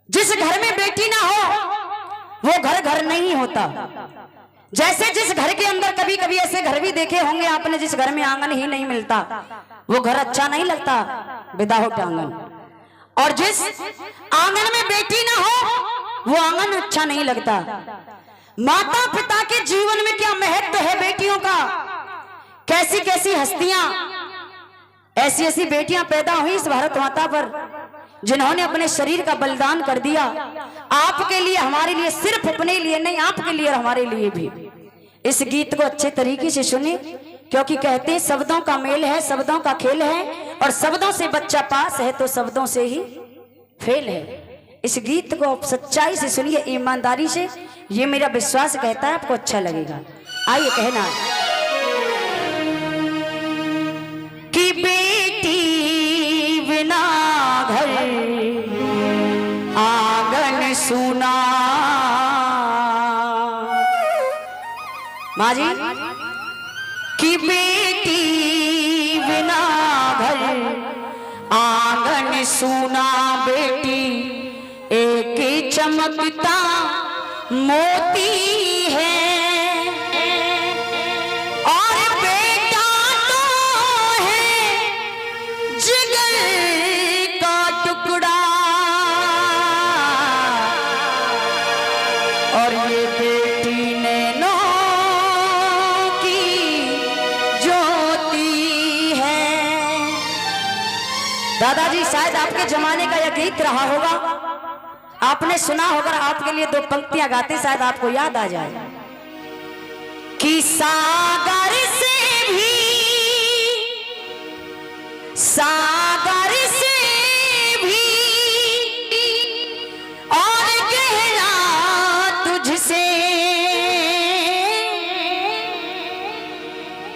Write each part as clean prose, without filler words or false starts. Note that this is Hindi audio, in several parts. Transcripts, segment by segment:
जिस घर में बेटी ना हो वो घर घर नहीं होता। जैसे जिस घर के अंदर कभी कभी ऐसे घर भी देखे होंगे आपने जिस घर में आंगन ही नहीं मिलता, वो घर अच्छा नहीं लगता विदाउट आंगन। और जिस आंगन में बेटी ना हो वो आंगन अच्छा नहीं लगता। माता पिता के जीवन में क्या महत्व है बेटियों का, कैसी कैसी हस्तियां, ऐसी ऐसी बेटियां पैदा हुई इस भारत माता पर जिन्होंने अपने शरीर का बलिदान कर दिया आपके लिए, हमारे लिए, सिर्फ अपने लिए नहीं आपके लिए और हमारे लिए भी। इस गीत को अच्छे तरीके से सुनिए, क्योंकि कहते हैं शब्दों का मेल है, शब्दों का खेल है, और शब्दों से बच्चा पास है तो शब्दों से ही फेल है। इस गीत को आप सच्चाई से सुनिए, ईमानदारी से, ये मेरा विश्वास कहता है आपको अच्छा लगेगा। आइए कहना कि बेटी बिना घर आंगन सुना। माँ जी कि बेटी बिना घर आंगन सुना, बेटी एक चमकता मोती है और बेटा तो है जिगर का टुकड़ा। और ये बेटी नैनों की ज्योति है। दादाजी शायद आपके जमाने का यह गीत रहा होगा, आपने सुना होगा। आपके लिए दो पंक्तियां गाते शायद आपको याद आ जाए कि सागर से भी, सागर से भी और गहरा तुझसे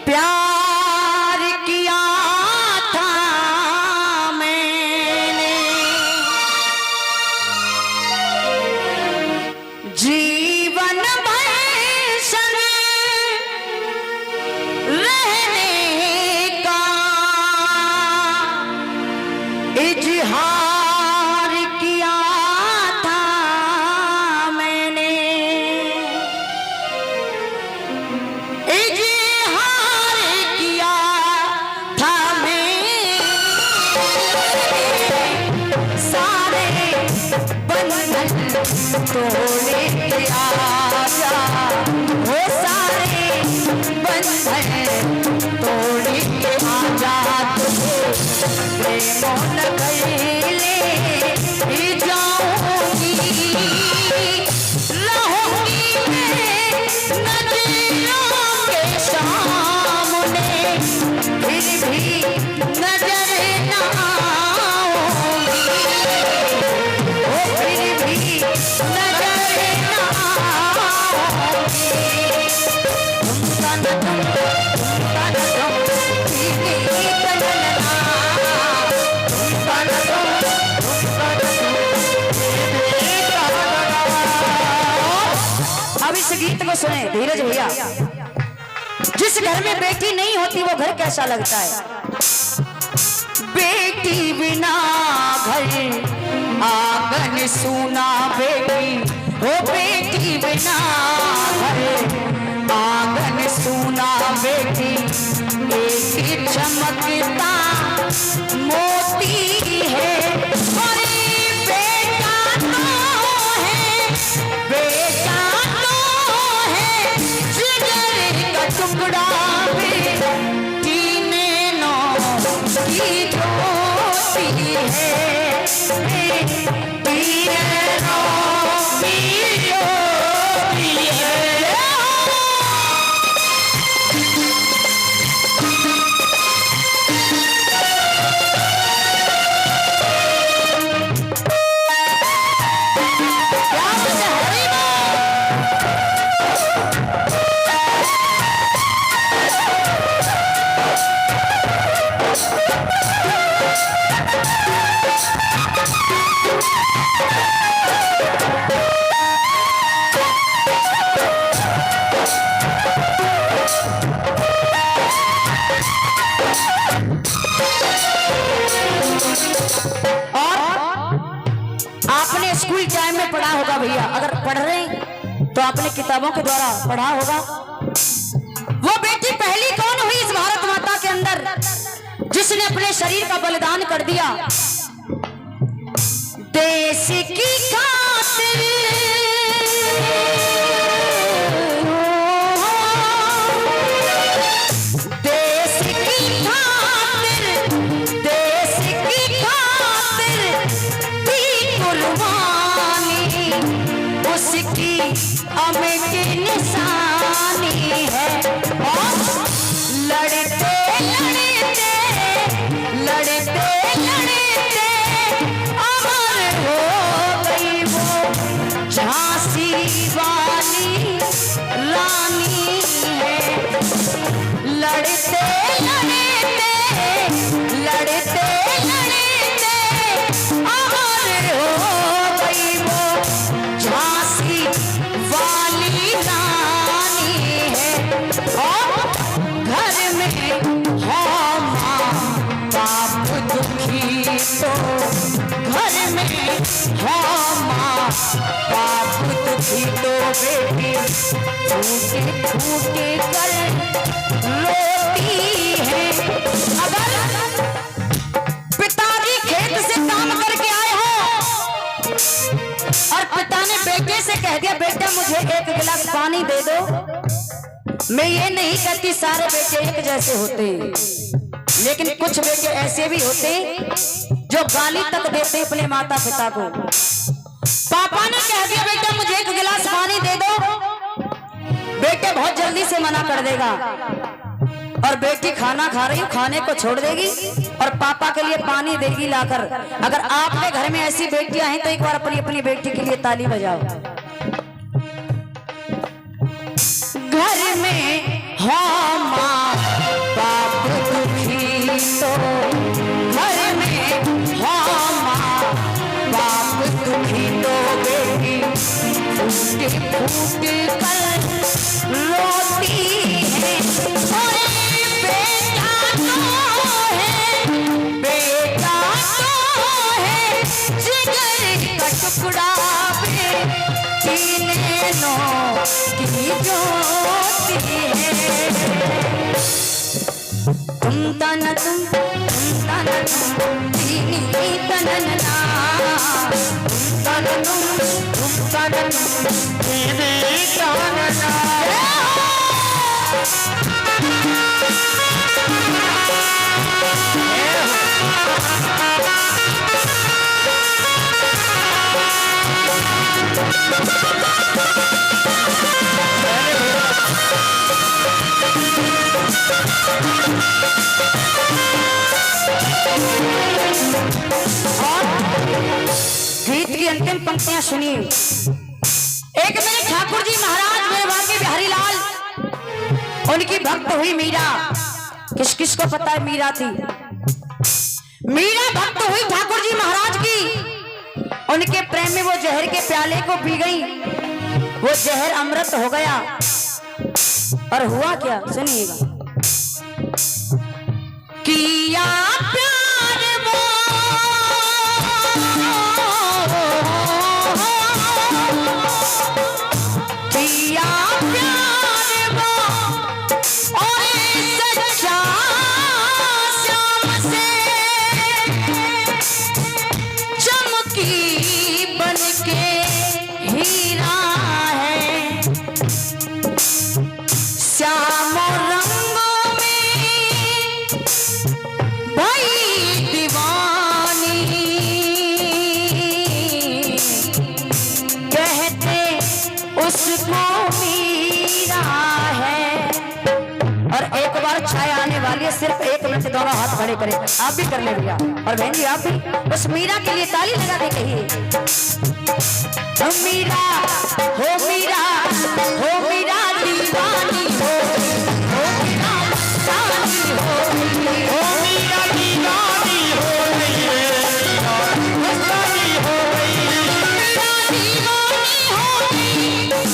प्यार किया था मैंने। जीवन भर संग रहने का इजहार किया था मैंने, इजहार किया था मैंने। सारे बंधन तोड़े के आजा, वो सारे बंधन तोड़े के आजा। तुझे प्रेम लगैले ही जाऊंगी, रहूंगी मैं नजरों के सामने, फिर भी नजर न आऊंगी, ओ फिर भी नजर न आऊंगी। तुमका न तुमका न तुम पीने कलना, तुमका न तुमका न पीने कलना। अब इस गीत को सुने धीरज भैया। जिस घर में बेटी नहीं होती वो घर कैसा लगता है। बेटी बिना घर आंगन सूना, बेटी वो बेटी बिना घर आंगन सूना, बेटी एक चमकता मोती है। और बेटा तो है, बेटा तो है जिगर का टुकड़ा, बेटी नैनों की ज्योति है, बेटी नैनों की ज्योति है। आपने स्कूल टाइम में पढ़ा होगा भैया, अगर पढ़ रहे हैं तो आपने किताबों के द्वारा पढ़ा होगा। वो बेटी पहली कौन हुई इस भारत माता के अंदर जिसने अपने शरीर का बलिदान कर दिया देश की खातिर। उसकी अमिट निशानी है और लड़ते लड़ते लड़ते लड़ते अमर हो गई वो झांसी वाली रानी है। लड़ते लड़ते लड़ते लड़ते अमर हो गई वो झांसी वाली रानी है। और घर में हो माँ बाप दुखी तो घर में हो माँ बाप दुखी तो बेटी फूटे फूटे कर रोती है। अगर पिताजी खेत से काम करके आए हो और पिता ने बेटे से कह दिया बेटा मुझे एक गिलास पानी दे दो, मैं ये नहीं कहती सारे बेटे एक जैसे होते, लेकिन कुछ बेटे ऐसे भी होते जो गाली तक देते अपने माता पिता को। पापा ने कह दिया बेटा मुझे एक गिलास पानी दे दो, बेटे बहुत जल्दी से मना कर देगा और बेटी खाना खा रही हो खाने को छोड़ देगी और पापा के लिए पानी देगी लाकर। अगर आपके घर में ऐसी बेटियां हैं तो एक बार अपनी अपनी बेटी के लिए ताली बजाओ। घर में हो माँ बाप दुखी तो घर में हो माँ बाप दुखी तो बेटी फूट फूट कर रोती है। टुकड़ा की ज्योति है। तुम तन दीनी तनना तुम तन दीनी तनना। गीत की अंतिम पंक्तियां सुनिए। एक मेरे ठाकुर जी महाराज मेरे भाग्य बिहारी लाल उनकी भक्त हुई मीरा। किस किस को पता है मीरा थी? मीरा भक्त हुई ठाकुर जी महाराज की। उनके प्रेम में वो जहर के प्याले को पी गई, वो जहर अमृत हो गया। और हुआ क्या सुनिएगा। किया प्यार वो किया प्यार वो और सच्चा श्याम से चमकी बनके हीरा है। श्याम रंगों में भाई दीवानी कहते उसको मीरा है। और एक बार छाया आने वाली है, सिर्फ 1 मिनट दोनों हाथ खड़े करें। आप भी कर ले भैया और बहन जी आप भी उस मीरा के लिए ताली लगा दे कहिए। मीरा हो मीरा दीवानी हो मीरा मस्तानी हो मीरा दीवानी हो मस्तानी हो मीरा दीवानी हो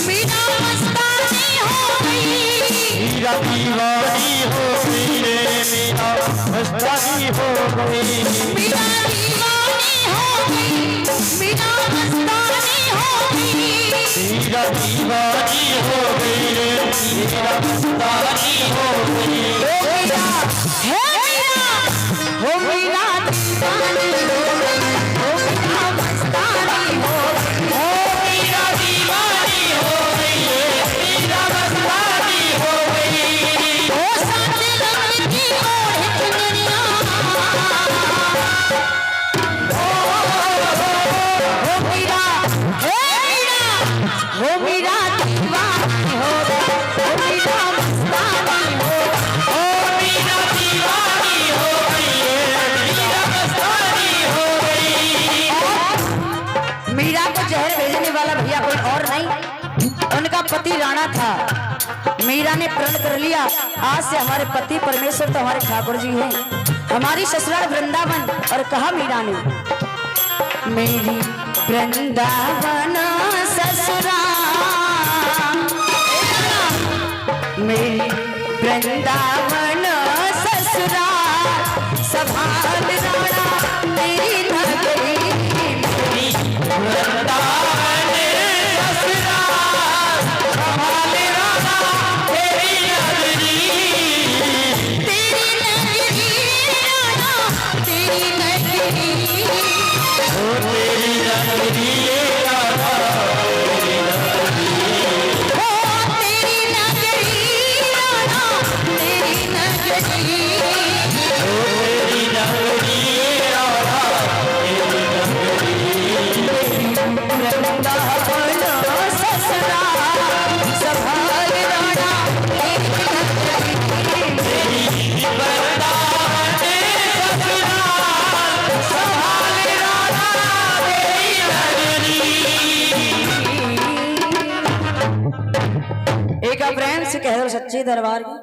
मीरा मस्तानी हो मीरा दीवानी हो मीरा मस्तानी हो मीरा दीवानी हो मीरा मीरा दीवानी हो गई रे, मीरा मस्तानी हो गई। ओ मीरा, हे मीरा, हो मीरा दीवानी हो गई, हो मीरा मस्तानी हो गई, ओ मीरा दीवानी हो गई रे, मीरा मस्तानी हो गई। ओ साथ रंग की ओढ़ चुनरिया, हो मीरा, हे मीरा, हो मीरा दीवानी हो गई, हो मीरा मस्तानी हो गई। ओ मीरा दीवानी हो गई रे, मीरा मस्तानी हो गई। मीरा को जहर भेजने वाला भैया कोई और नहीं, उनका पति राणा था। मीरा ने प्रण कर लिया, आज से हमारे पति परमेश्वर तो हमारे ठाकुर जी हैं, हमारी ससुराल वृंदावन। और कहा मीरा ने, मेरी वृंदावन ससुराल, मेरी वृंदावन ससुराल, संभाल राणा तेरी नगरी, वृंदावन ससुराल, संभाल राणा तेरी नगरी। तेरी नगरी राणा तेरी नगरी, ओ तेरी नगरी ये राधा, तेरी नगरी। ओ तेरी नगरी राणा तेरी नगरी, ओ तेरी नगरी ये राधा, तेरी नगरी। वृंदावन ससुराल, संभाल राणा तेरी नगरी, वृंदावन ससुराल, संभाल राणा तेरी नगरी। एक प्रेम से कह दो सच्चे दरबार की